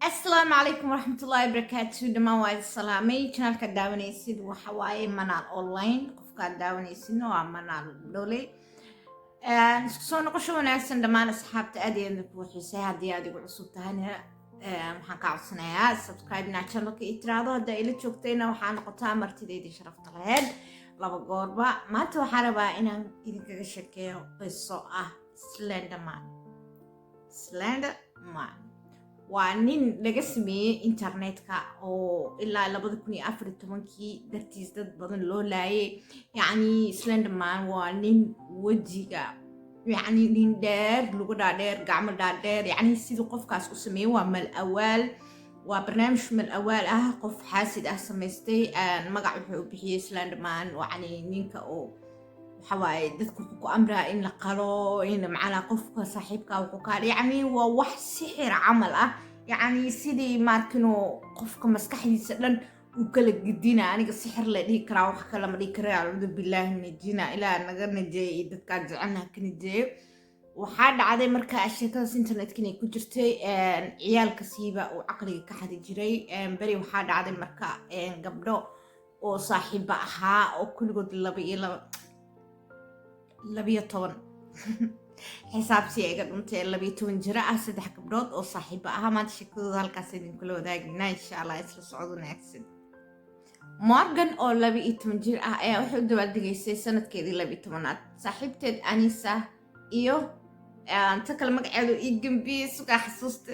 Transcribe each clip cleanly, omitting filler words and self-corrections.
السلام عليكم ورحمة الله وبركاته دمان وايد السلامي channelka daawanaysid waxa waaye Manal online qofka daawanaysidna waa Manal Dole isku soo noqosho wanaagsan dhammaan asxaabta aad iyo aad ku xiisay haddii aad igu cusub tahayna waxaan ka codsanayaa subscribe na channelka i tiraado hadda ila joogtayna waxaa noqotaa martideedii sharafta lahayd laba goorba maanta waxaan rabaa inaan idinkaga sheekeeyo qiso ah Slenderman waa nin laga sameeyey internetka oo ilaa 2014 dartiis dad badan loo laayay yacni Slenderman waa nin wejiga yacni nin dheer lugu dhaadheer gacmo dhaadheer yacni sidii qofkaas u sameeyey waa mal awaal waa barnaamij mal awaal ah qof xaasid ah samaystay magac wuxuu u bixiyey Slenderman yacni ninka oo waxawaaye dadku ku amraa in la qalo in macna qofka saaxiibka wuxuu ka yacni waa wax sixir camal ah yacni sidii markino qofka maskaxdiisa dhan uu kala gidina aniga sixir la dhihi karaa wax kale ma dhihi karaa a'uudu billahi najina ilaa naga najeey dadka jecelna ka najeey waxaa dhacday marka sheekadaas internetka inay ku jirtay ciyaalka siiba uu caqliga ka xadi jiray bari waxaa dhacday marka gabdho oo saaxiiba ahaa oo kulligood 12 xisaabtii iga dhuntay 12 jira ah 3 gabdhood oo saaxiiba ahaa maanta sheekadooda halkaas idinkula wadaagina insha Allah isla socod wanaagsan Morgan oo 12 jir ah ayaa wuxuu u dabaaldegaysay sanadkeedii 12aad saaxiibteed Anisa iyo anta kale magaceedu ii gambiyay suga xasuusta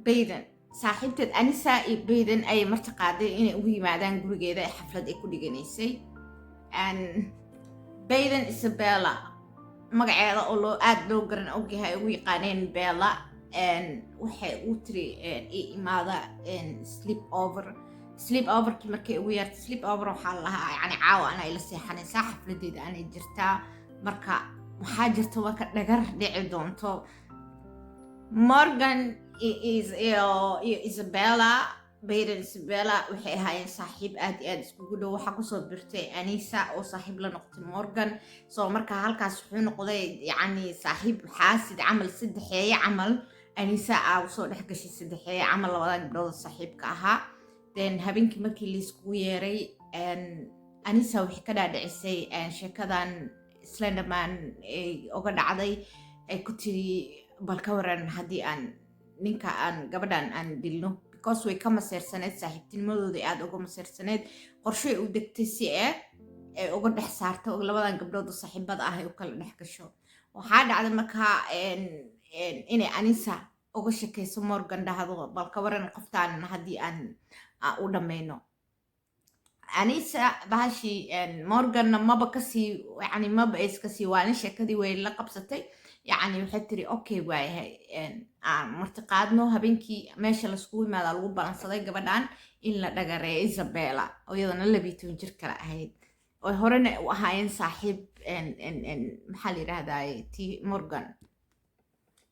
Bayden saaxiibteed Anisa iyo Bayden ay marti qaaday inay ugu yimaadaan gurigeeda ee xaflad ay ku dhiganaysay Bayden Isabella magaceeda oo aad loo garan ogyahay ugu yaqaaneen Bella waxay u tiri imaada sleep over markay ugu yartay sleep over waxaa lahaa yani caawa ana ila seexanaysaa xafladeeda aanay jirtaa marka waxaa jirta marka dhagar dhici doonto Morgan Isabella Bayden Isabella waxay ahaayeen saaxiib aad iyo aad iskugu dhow waxaa kusoo birtay Anisa oo saaxiib la noqotay Morgan soo marka halkaas wuxuu noqday yacni saaxiib xaasid camal saddexeeye camal Anisa aa soo dhex gashay saddexeeye camal labadan gabdhood saaxiibka ahaa then habeenkii markii la iskugu yeeray Anisa waxay ka dhaadhicisay sheekadan Slenderman ay uga dhacday ay ku tiri bal ka waran haddii aan ninka aan gabadhan aan dilno because way ka maseersaneed saaxiibtinimadooda aad uga maseersaneed qorshe u degtay si ay uga dhex saarto labadan gabdhood oo saaxiibada ah ay u kala dhex gasho waxaa dhacday marka inay Anisa uga shakeyso Morgan dhahdo bal ka waran qoftaan haddii aan u dhameyno Anisa bahashi Morgan maba kasii yani maba iskasii waan sheekadii way la qabsatay يعني waxay tiri okay waayahay martiqaadno habeenkii meesha la iskugu yimaada lagu balansaday gabadhan in la dhagareeyo Isabella oo iyadana 12 jir kala ahayd oo horena u ahaayeen saaxiib maxaa la yiraahdaa Morgan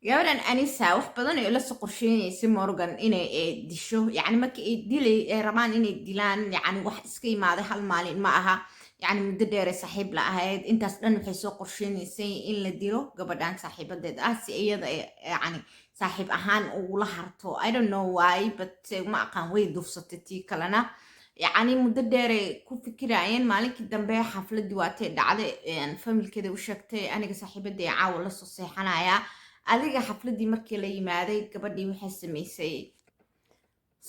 gabadhan Anisa wax badan ay la soo qorsheeyay Morgan inay disho yani markii ay dilay rabaan inay dilaan yani wax iska yimaaday hal maalin ma aha يعني مدة دير صاحب لأهيد انت أصلاً وحيسو قرشين سي إن لديرو قبردان صاحبة ديد سي إيضا يعني صاحب أهان ولهرتو I don't know why but ما أقان وي دوفستتي كلنا يعني مدة دير كو فكراين مالك الدنبايا حفلة دواتي دعالي يعني فامل كده وشاكتي أنا صاحبة دي عاول لسو سيحانايا أذيك حفلة دي مركي لي مادي قبردي وحس ميسي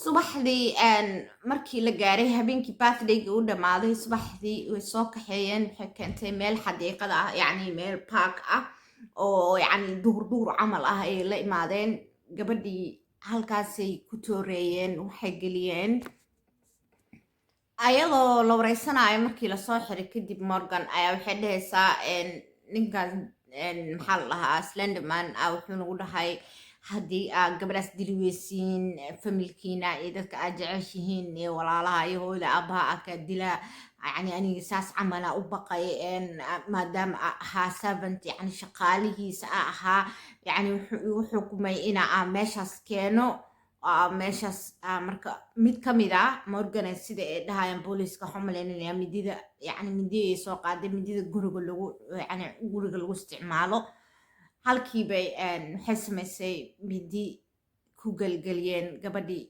subaxdii markii la gaaray habeenkii birthday-ga u dhamaaday subaxdii way soo kaxeeyeen waxay keentay meel xadiiqada ah yacni meel park ah oo yacni duur camal ah ay la imaadeen gabadhii halkaasay ku tooreeyeen waxay geliyeen ayadoo la wareysanayo markii lasoo xiray kadib Morgan ayaa waxay dhahaysaa ninkaas maxaa la dhahaa Slenderman wuxuu nagu dhahay haddii aad gabadhaas dili weysiin familkiina iyo dadka aad jeceshihiin iyo walaalaha iyo hooyada aabaha aad ka dilaa yani aniga saas camala u baqay maadaama ahaa servant yani shaqaalihiisa ahaa yani wuxuu xukumay inaa meeshaas keeno meeshaas marka mid ka mid ah Morgan sida ay dhahayaan booliiska xumaleynaya midida yani midii ay soo qaaday midida guriga lagu isticmaalo halkii bay waxay samaysay midi ku galgeliyeen gabadhii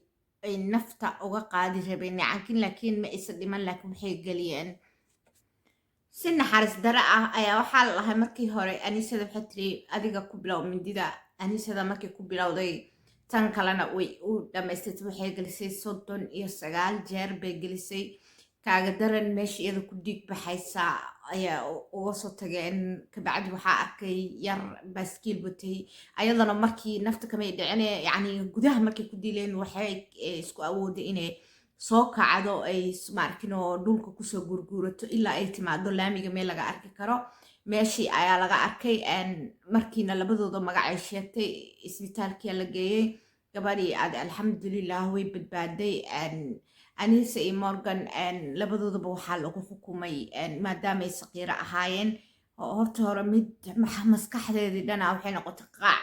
ay nafta uga qaadi rabeen laakiin ma aysan dhiman laakiin waxay geliyeen si naxariis dare ah ayaa waxaa la lahay markii hore aniisada waxay tiri adiga ku bilow mindida aniisada markii ku bilowday tan kalena way u dhamaystirtay waxay gelisay 39 jeer bay gelisay kaaga daran meesha iyada ku dhiig baxaysa ayaa uga soo tageen kabacdi waxaa arkay yar baaskiil batay ayadana markii nafta kamay dhicin yani gudaha markay ku dileen waxay isku awooday inay soo kacdo ay markino dhulka kusoo gurguurato ilaa ay timaado laamiga meel laga arki karo meeshii ayaa laga arkay markiina labadooda magac ay sheegtay isbitaalkii la geeyay gabadhii aad alxamdulilah way badbaaday Anisa iyo Morgan labadoodaba waxaa lagu xukumay maadaama ay saqiiro ahaayeen horta hore mid maskaxdeedii dhanaa waxay noqotay qaac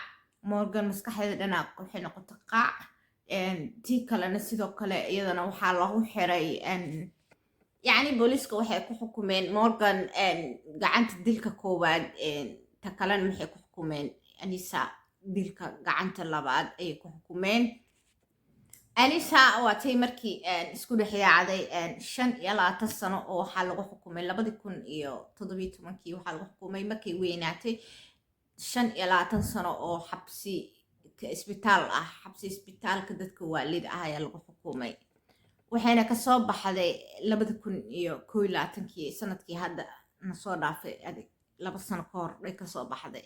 Morgan maskaxdeedii dhanaa waxay noqotay qaac tii kalena sidoo kale iyadana waxaa lagu xiray yani booliiska waxay ku xukumeen Morgan gacanta dilka koowaad ta kalena waxay ku xukumeen Anisa dilka gacanta labaad ay ku xukumeen Anisa waatay markii isku dhexyaacday 25 sano oo waxaa lagu xukumay 2017 waxaa lagu xukumay markay weynaatay 25 sano oo xabsi isbitaal ah xabsi isbitaalka dadka waalid ah ayaa lagu xukumay waxayna ka soo baxday 2021 sanadkii hadda na soo dhaafay 2 sano ka hor ay ka soo baxday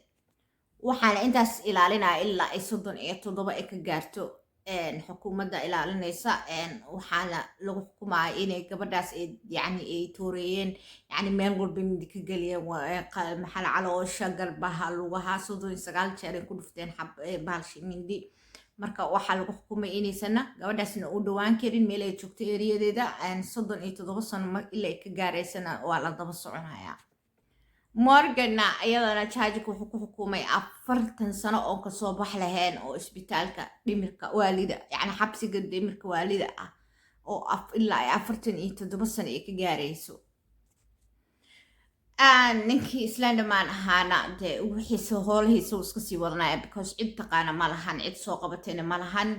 waxaana intaas ilaalinaa ilaa ay 37 ay ka gaarto xukuumadda ilaalinaysa waxaana lagu xukumaa inay gabadhaas yani ay tooreeyeen yani meel walba mid ka galiyeen maxal caloosha garbaha lugaha 39 jeer ay ku dhufteen baalshi mindi marka waxaa lagu xukumay inaysana gabadhaasna u dhawaan karin meel ay joogto eriyadeeda 37 sano ilaa ay ka gaaraysana waa la daba soconayaa Morganna iyadana jaajku wuxuu ku xukumay 40 sano oo ka soo bax lahayn oo isbitaalka dhimirka waalida yani xabsiga dhimirka waalida ah oo ilaa 47 sano ay ka gaarayso ninkii Islaandamaan ahaana dee wixiisa howlihiisa iska sii wadanaya because cid taqaana ma lahan cid soo qabatayna ma lahan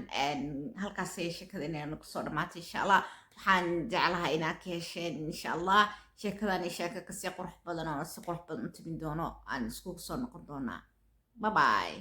halkaas ay sheekada inay nagu soo dhamaatay insha Allah waxaan jeclahay inaad ka hesheen insha Allah sheekadan sheeka ka sii qurux badan oo si qurux badan u timin doono aan isku soo noqon doonaa bye bye